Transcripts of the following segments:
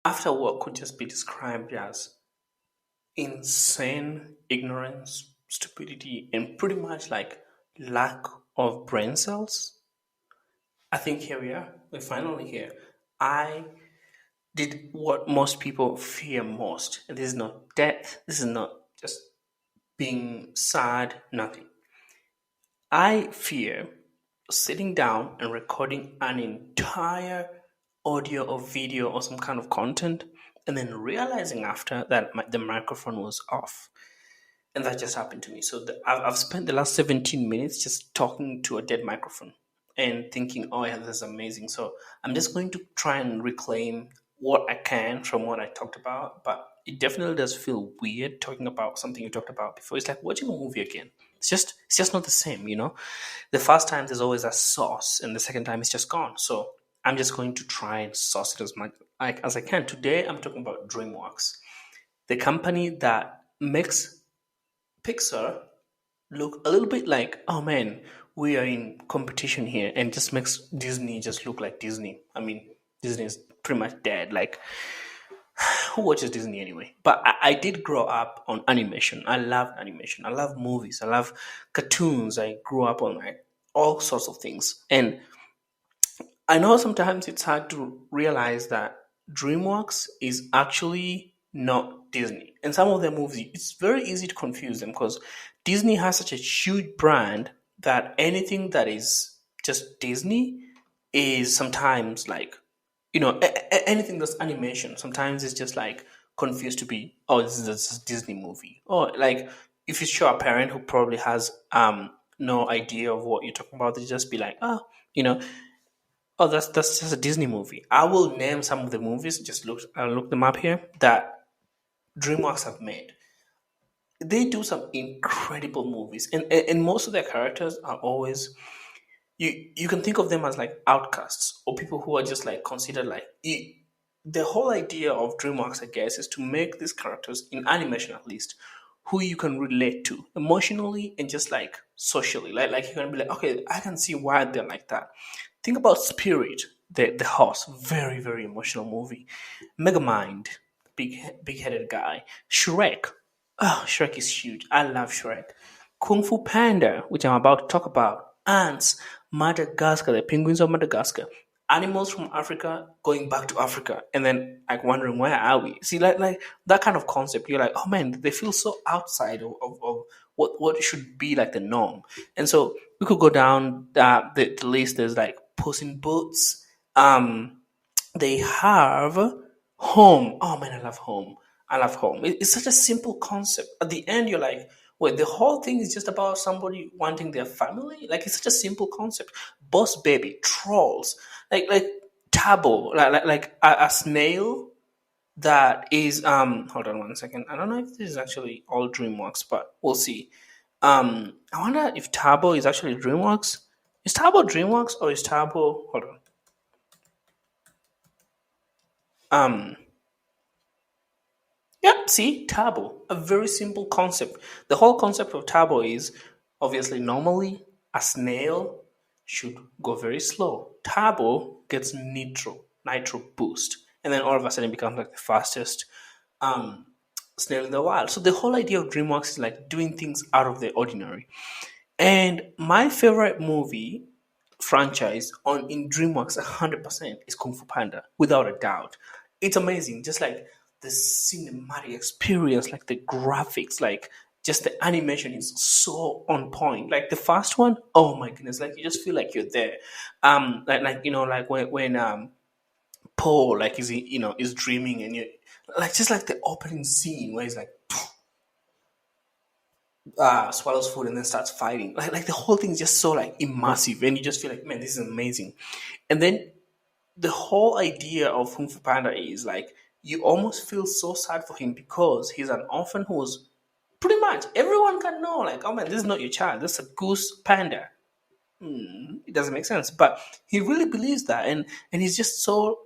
after what could just be described as insane ignorance, stupidity, and pretty much like lack of brain cells. I think here we are. We're finally here. I did what most people fear most. And this is not death. This is not just being sad, nothing. I fear sitting down and recording an entire audio or video or some kind of content and then realizing after that the microphone was off. And that just happened to me. So I've spent the last 17 minutes just talking to a dead microphone and thinking, oh, yeah, this is amazing. So I'm just going to try and reclaim what I can from what I talked about. But it definitely does feel weird talking about something you talked about before. It's like watching a movie again. It's just not the same, you know? The first time there's always a sauce, and the second time it's just gone. So I'm just going to try and sauce it as much as I can. Today I'm talking about DreamWorks, the company that makes Pixar look a little bit like, oh man, we are in competition here, and just makes Disney just look like Disney. I mean, Disney is pretty much dead. Like, who watches Disney anyway? But I did grow up on animation. I love animation. I love movies. I love cartoons. I grew up on like all sorts of things. And I know sometimes it's hard to realize that DreamWorks is actually not Disney. And some of their movies, it's very easy to confuse them because Disney has such a huge brand that anything that is just Disney is sometimes like, anything that's animation, sometimes it's just like confused to be, oh, this is a Disney movie. Or like if you show a parent who probably has no idea of what you're talking about, they just be like, oh, you know, oh, that's just a Disney movie. I will name some of the movies. Just look them up here that DreamWorks have made. They do some incredible movies, and most of their characters are always you can think of them as like outcasts or people who are just like considered like the whole idea of DreamWorks, I guess, is to make these characters in animation at least who you can relate to emotionally and just like socially. Like you can be like, okay, I can see why they're like that. Think about Spirit, the horse, very very emotional movie. Megamind, big headed guy. Shrek, oh Shrek is huge. I love Shrek. Kung Fu Panda, which I'm about to talk about. Ants, Madagascar, the penguins of Madagascar. Animals from Africa going back to Africa, and then like wondering where are we? See, like that kind of concept. You're like, oh man, they feel so outside of what should be like the norm. And so we could go down the list. There's like Puss in Boots. They have home. Oh man, I love home. I love home. It's such a simple concept. At the end, you're like, wait, the whole thing is just about somebody wanting their family. Like it's such a simple concept. Boss baby, trolls, like Tabo, like a snail that is hold on one second. I don't know if this is actually all DreamWorks, but we'll see. I wonder if Tabo is actually DreamWorks. Is Tabo DreamWorks or is Tabo hold on. Um Yep, see, Tabo, a very simple concept. The whole concept of Tabo is obviously normally a snail should go very slow. Tabo gets nitro boost, and then all of a sudden becomes like the fastest um, snail in the wild. So the whole idea of DreamWorks is like doing things out of the ordinary. And my favorite movie franchise on in DreamWorks 100% is Kung Fu Panda, without a doubt. It's amazing, just like the cinematic experience, like the graphics, like just the animation is so on point. Like the first one, oh my goodness, like you just feel like you're there. Like like when Paul like is dreaming and you like just like the opening scene where he's like swallows food and then starts fighting. Like the whole thing is just so like immersive, and you just feel like, man, this is amazing. And then the whole idea of Kung Fu Panda is like you almost feel so sad for him because he's an orphan who was pretty much everyone can know like, oh man, this is not your child. This is a goose panda. It doesn't make sense, but he really believes that, and he's so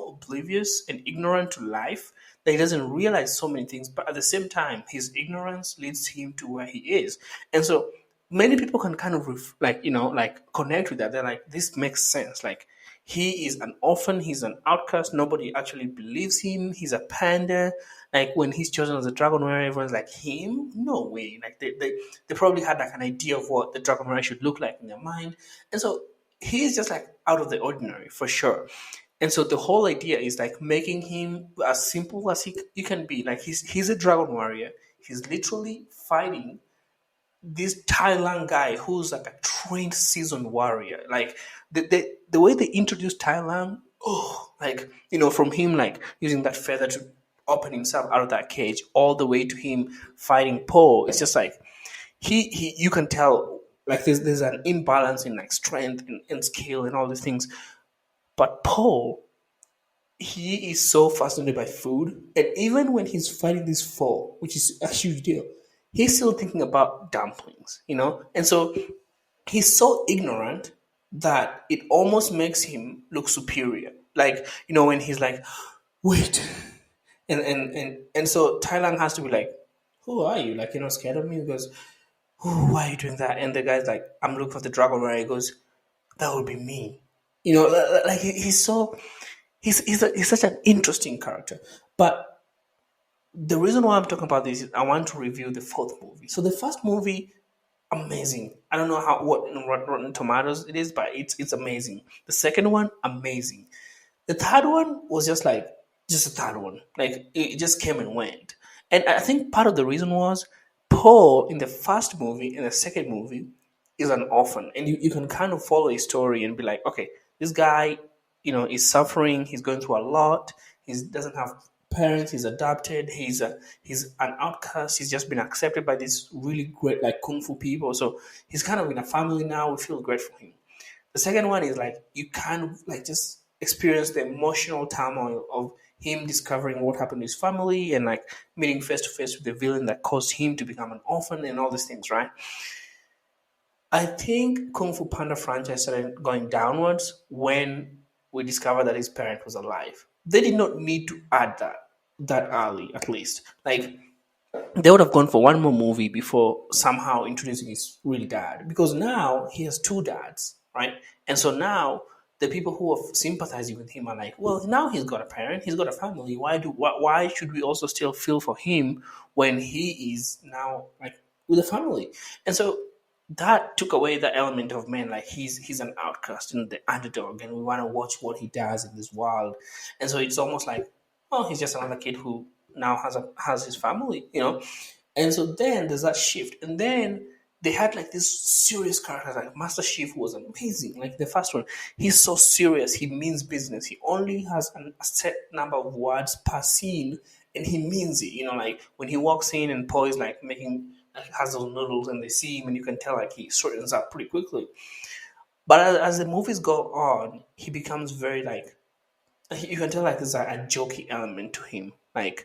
oblivious and ignorant to life that he doesn't realize so many things. But at the same time, his ignorance leads him to where he is, and so many people can kind of like connect with that. They're like, this makes sense. Like He is an orphan. He's an outcast. Nobody actually believes him. He's a panda. Like when he's chosen as a dragon warrior, everyone's like, him? No way. Like they probably had like an idea of what the dragon warrior should look like in their mind. And so he's just like out of the ordinary for sure. And so the whole idea is like making him as simple as he can be. Like he's a dragon warrior. He's literally fighting this Thailand guy who's like a trained seasoned warrior. Like the way they introduced Thailand, oh, like from him like using that feather to open himself out of that cage, all the way to him fighting Poe. It's just like he you can tell like there's an imbalance in like strength and skill and all these things. But Poe, he is so fascinated by food, and even when he's fighting this foe, which is a huge deal, he's still thinking about dumplings. And so he's so ignorant that it almost makes him look superior. Like when he's like, wait, and so Thailand has to be like, who are you? Like, you're not scared of me? He goes, oh, why are you doing that? And the guy's like, I'm looking for the dragon warrior. He goes, that would be me. Like he's so he's such an interesting character. But the reason why I'm talking about this is I want to review the fourth movie. So the first movie, amazing. I don't know what in Rotten Tomatoes it is, but it's amazing. The second one, amazing. The third one was just a third one. Like it just came and went. And I think part of the reason was Paul in the first movie and the second movie is an orphan. And you can kind of follow his story and be like, okay, this guy, is suffering, he's going through a lot, he doesn't have parents, he's adopted, he's an outcast, he's just been accepted by these really great like kung fu people. So he's kind of in a family now. We feel great for him. The second one is like you kind of like just experience the emotional turmoil of him discovering what happened to his family and like meeting face to face with the villain that caused him to become an orphan and all these things, right? I think Kung Fu Panda franchise started going downwards when we discovered that his parent was alive. They did not need to add that early, at least. Like they would have gone for one more movie before somehow introducing his real dad, because now he has two dads, right? And so now the people who are sympathizing with him are like, well, now he's got a parent, he's got a family. Why should we also still feel for him when he is now like with a family? And so that took away the element of man, like he's an outcast and the underdog, and we want to watch what he does in this world. And so it's almost like, oh, he's just another kid who now has his family. And so then there's that shift, and then they had like this serious character like Master Chief, who was amazing. Like the first one, he's so serious, he means business. He only has a set number of words per scene, and he means it. Like when he walks in and Paul is like making like has those noodles, and they see him, and you can tell like he straightens up pretty quickly. But as the movies go on, he becomes very like you can tell like there's a jokey element to him, like,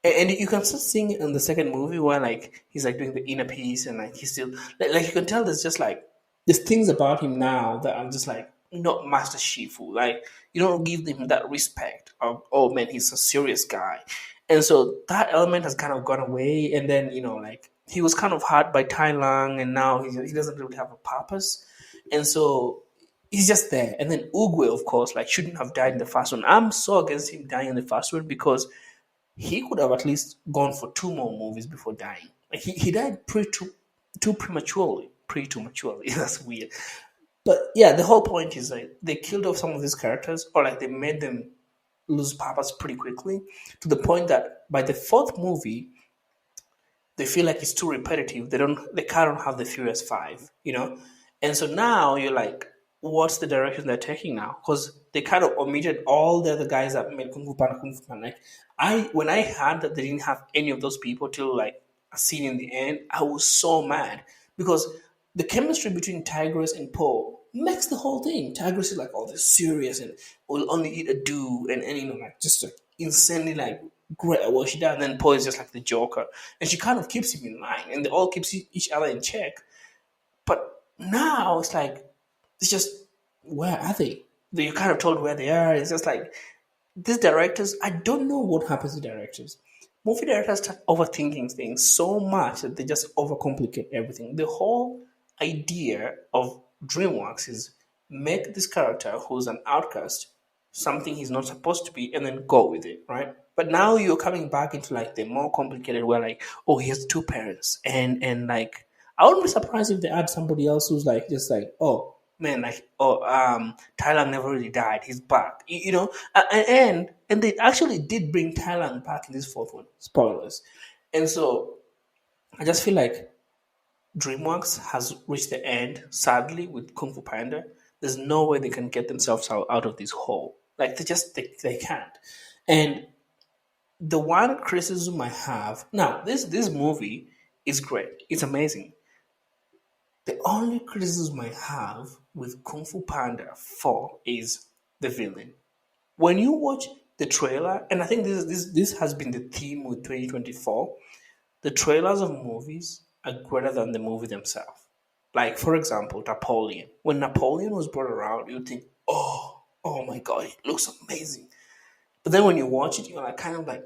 and you can start seeing it in the second movie where like he's like doing the inner piece, and like he's still like you can tell there's just like there's things about him now that I'm just like not Master Shifu. Like you don't give him that respect of, oh man, he's a serious guy. And so that element has kind of gone away, and then like he was kind of hurt by Tai Lang, and now he doesn't really have a purpose, and so he's just there. And then Uguay, of course, like shouldn't have died in the first one. I'm so against him dying in the first one because he could have at least gone for two more movies before dying. Like he died too prematurely. Prematurely. That's weird. But yeah, the whole point is like they killed off some of these characters, or like they made them lose purpose pretty quickly, to the point that by the fourth movie, they feel like it's too repetitive. They can't have the Furious Five. And so now you're like, what's the direction they're taking now? Because they kind of omitted all the other guys that made Kung Fu Panda Kung Fu Panda. Like when I heard that they didn't have any of those people till like a scene in the end, I was so mad because the chemistry between Tigress and Poe makes the whole thing. Tigress is like all this serious and will only eat a do, and like just like insanely like great at what she does. And then Poe is just like the Joker, and she kind of keeps him in line, and they all keeps each other in check. But now it's like it's just, where are they? You're kind of told where they are. It's just like these directors. I don't know what happens to directors. Movie directors start overthinking things so much that they just overcomplicate everything. The whole idea of DreamWorks is make this character who's an outcast something he's not supposed to be and then go with it, right? But now you're coming back into like the more complicated where like, oh, he has two parents and like I wouldn't be surprised if they add somebody else who's like just like, oh man, like oh Thailand never really died, he's back. You know, and they actually did bring Thailand back in this fourth one. Spoilers. And so I just feel like DreamWorks has reached the end, sadly, with Kung Fu Panda. There's no way they can get themselves out of this hole. Like they can't. And the one criticism I have now, this movie is great. It's amazing. The only criticism I have with Kung Fu Panda 4 is the villain. When you watch the trailer, and I think this has been the theme with 2024, the trailers of movies are greater than the movie themselves. Like, for example, Napoleon. When Napoleon was brought around, you think, oh my God, it looks amazing. But then when you watch it, you're like, kind of like,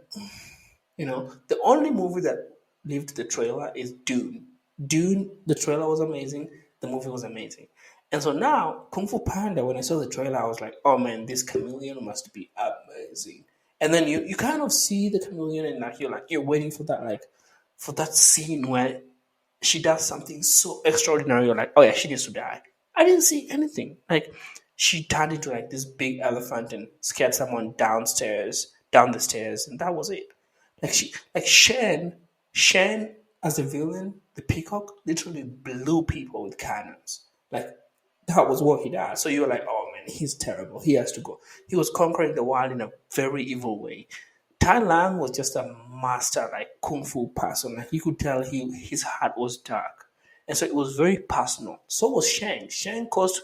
the only movie that lived the trailer is Dune. Dune, the trailer was amazing. The movie was amazing. And so now, Kung Fu Panda, when I saw the trailer, I was like, oh man, this chameleon must be amazing. And then you kind of see the chameleon and you're waiting for that, like, for that scene where she does something so extraordinary. You're like, oh yeah, she needs to die. I didn't see anything. Like, she turned into like this big elephant and scared someone down the stairs, and that was it. Like Shen as a villain, the peacock literally blew people with cannons. Like that was what he does. So you're like, oh man, he's terrible. He has to go. He was conquering the world in a very evil way. Tai Lang was just a master, like kung fu person. Like you could tell his heart was dark, and so it was very personal. So was Shang. Shang caused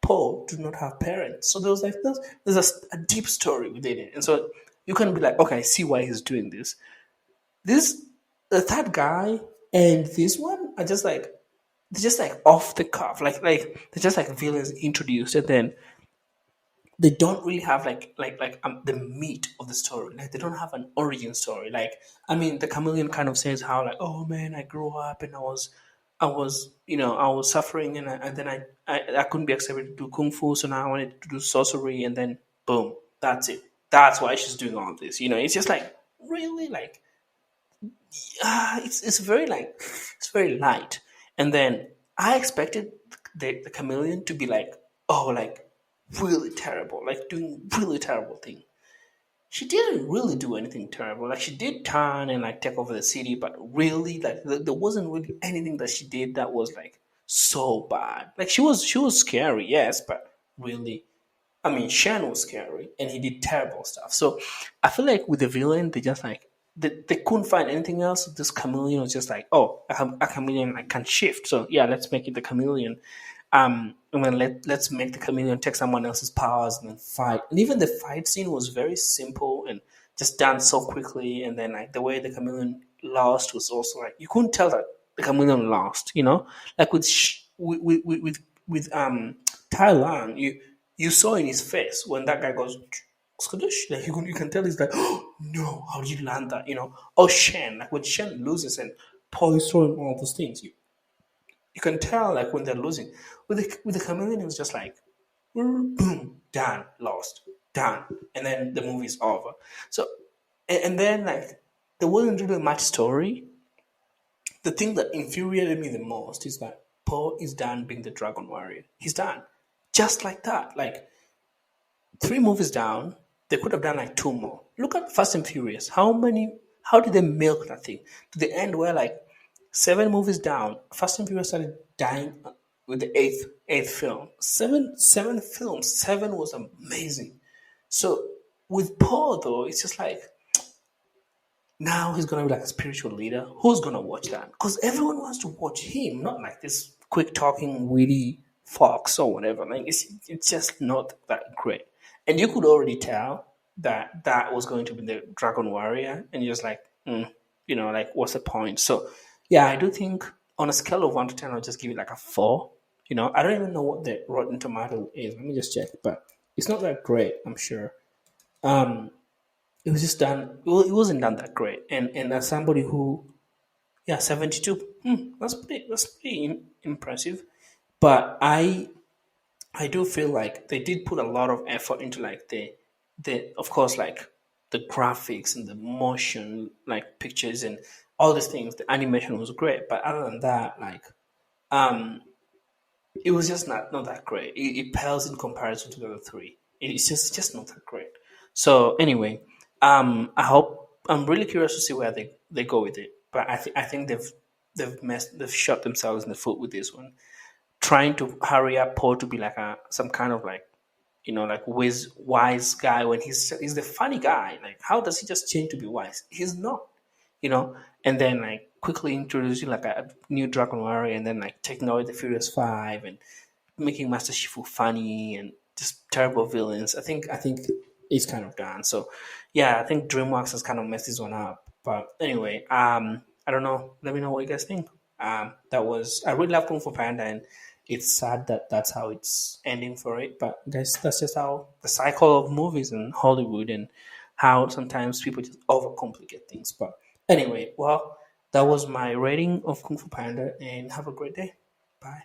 Paul to not have parents. So there was like there's a deep story within it, and so you can be like, okay, I see why he's doing this. This the third guy and this one are just like they're just like off the cuff, like they're just like villains introduced, and then they don't really have the meat of the story. Like they don't have an origin story. Like I mean, the chameleon kind of says how like, oh man, I grew up and I was suffering and then I couldn't be accepted to do kung fu, so now I wanted to do sorcery, and then boom, that's it. That's why she's doing all this. It's just like really like it's very like it's very light. And then I expected the chameleon to be like, oh, like really terrible, like doing really terrible thing. She didn't really do anything terrible. Like she did turn and like take over the city, but really, like there wasn't really anything that she did that was like so bad. Like she was scary, yes, but really, I mean, Shan was scary and he did terrible stuff. So I feel like with the villain, they just like they couldn't find anything else. This chameleon was just like, oh, a chameleon like can shift. So yeah, let's make it the chameleon. And then let's make the chameleon take someone else's powers and then fight. And even the fight scene was very simple and just done so quickly. And then like the way the chameleon lost was also like you couldn't tell that the chameleon lost. Like with Thailand, you saw in his face when that guy goes Scottish, like you can tell he's like, oh no, how did you land that? Oh Shen, like when Shen loses and Paul is throwing all those things, you can tell like when they're losing. With the chameleon, it was just like boom, done, lost, done, and then the movie's over. So and then like there wasn't really much story. The thing that infuriated me the most is that Paul is done being the dragon warrior. He's done. Just like that. Like 3 movies down, they could have done like 2 more. Look at Fast and Furious. How did they milk that thing? To the end where like 7 movies down, Fast and Furious started dying with the eighth film. Seven films. 7 was amazing. So with Paul though, it's just like now he's gonna be like a spiritual leader. Who's gonna watch that? Because everyone wants to watch him, not like this quick talking, witty fox or whatever. Like it's just not that great. And you could already tell that was going to be the Dragon Warrior, and you're just like, like what's the point? So yeah, I do think on a scale of 1 to 10, I'll just give it like a 4. I don't even know what the Rotten Tomato is. Let me just check, but it's not that great, I'm sure. It was just done. Well, it wasn't done that great, and as somebody who, yeah, 72. That's pretty impressive. But I I do feel like they did put a lot of effort into like the of course like the graphics and the motion like pictures and all these things. The animation was great, but other than that, like um it was just not that great. It pales in comparison to the other three. It's just not that great. So anyway, I hope I'm really curious to see where they go with it. But I think they've shot themselves in the foot with this one, trying to hurry up Paul to be like a some kind of like like wise guy when he's the funny guy. Like how does he just change to be wise? He's not, you know. And then like quickly introducing like a new Dragon Warrior, and then like taking away the Furious Five and making Master Shifu funny and just terrible villains. I think it's kind of done. So yeah, I think DreamWorks has kind of messed this one up. But anyway, I don't know. Let me know what you guys think. That was I really love Kung Fu Panda, and it's sad that that's how it's ending for it. But guys, that's just how the cycle of movies in Hollywood and how sometimes people just overcomplicate things. But anyway, well, that was my rating of Kung Fu Panda, and have a great day. Bye.